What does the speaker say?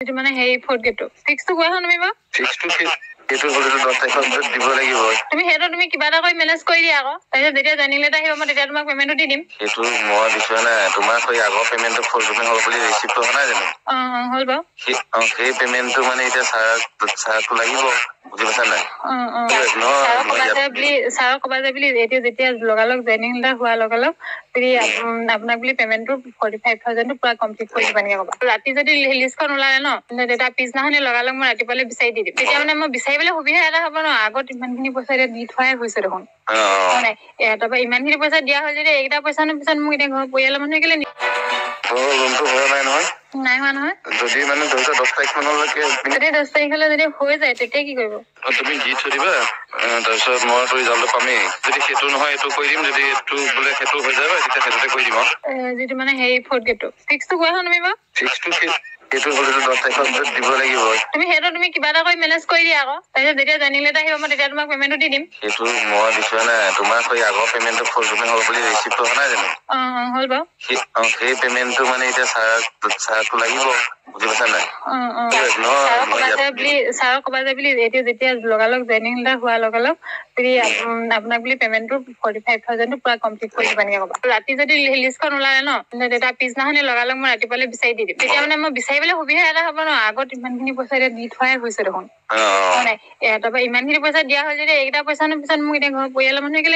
যেটো মানে হেই ফোৰ্থ গেটটো ফিক্সটো কোৱা হন তুমি বা ফিক্সটো এটো হলে 10 তাৰিখৰ ভিতৰত দিব লাগিব তুমি হেটো তুমি কিবা এটা কৰি মেনেজ কৰি দিয়া আকৌ তাইলে যেতিয়া জানিলে তা আহিব মই তেতিয়া তোমাক পেমেন্টটো দি দিম এটো মই দিছৰা না তোমাক কই আগৰ পেমেন্টটো ফুল পেমেন্ট হ'ব বুলি ৰিসিপ্ট হোৱা নাই জানো হল বা সেই পেমেন্টটো মানে এতিয়া সাৰটো লাগিব বুজি পাছা নাই সাৰক কবা যে বুলি এটো যেতিয়া লগালগ জয়েনিং লেটাৰ হোৱা লগালগ তুমি আপোনাক বুলি পেমেন্টটো 45000 টো পুৰা কমপ্লিট কৰি দিবা নিয়া কবা ৰাতি যদি লিষ্টখন ওলালে ন তেতিয়া পিছনাখনি লগালগ মই ৰাতিপুৱালে বিচাৰি দি দিম তেতিয়া মানে মই বিচাৰিবলৈ সুবিধা এটা হ'ব ন আগত ইমানখিনি পইচা দি থোৱাই হৈছে দেখোন নাই তাৰপৰা ইমানখিনি পইচা দিয়া হ'ল যদি এইকেইটা পইচানো পিছত মোক এতিয়া ঘৰৰ পৰিয়ালৰ মানুহে কেলে ৰুমটো হোৱা নাই নহয় নাই হোৱা নহয় যদি মানে 10 তাৰিখ মানলৈকে যদি 10 তাৰিখলৈ যদি হৈ যায় তেতিয়া কি কৰিব তুমি দি থৈ দিবা তাৰপিছত মই তো ৰিজাল্টটো পামেই যদি সেইটো নহয় এইটো কৰি দিম যদি এইটো বোলে সেইটো হৈ যায় তেতিয়া সেইটোতে কৰি দিম যেটো মানে হেই ফোৰ্থ গেটটো ফিক্সটো কোৱা হন তুমি বা ফিক্সটো এটো হলে 10 তাৰিখৰ ভিতৰত দিব লাগিব তুমি হেটো তুমি কিবা এটা কৰি মেনেজ কৰি দিয়া আকৌ তাইলে যেতিয়া জানিলে তা আহিব মই তেতিয়া তোমাক পেমেন্টটো দি দিম এটো মই দিছৰা না তোমাক কই আগৰ পেমেন্টটো ফুল পেমেন্ট হ'ব বুলি ৰিসিপ্ট হোৱা নাই জানো হল বা সেই পেমেন্টটো মানে এতিয়া সাৰটো লাগিব বুজি পাছা নাই সাৰক কবা যে বুলি এটো যেতিয়া লগালগ জয়েনিং লেটাৰ হোৱা লগালগ তুমি আপোনাক বুলি পেমেন্টটো 45000 টো পুৰা কমপ্লিট কৰি দিবা নিয়া কবা ৰাতি যদি লিষ্টখন ওলালে ন তেতিয়া পিছনাখনি লগালগ মই ৰাতিপুৱালে বিচাৰি দি দিম তেতিয়া মানে মই বিচাৰিবলৈ সুবিধা এটা হ'ব ন আগত ইমানখিনি পইচা দি থোৱাই হৈছে দেখোন নাই তাৰপৰা ইমানখিনি পইচা দিয়া হ'ল যদি এইকেইটা পইচানো পিছত মোক এতিয়া ঘৰৰ পৰিয়ালৰ মানুহে কেলে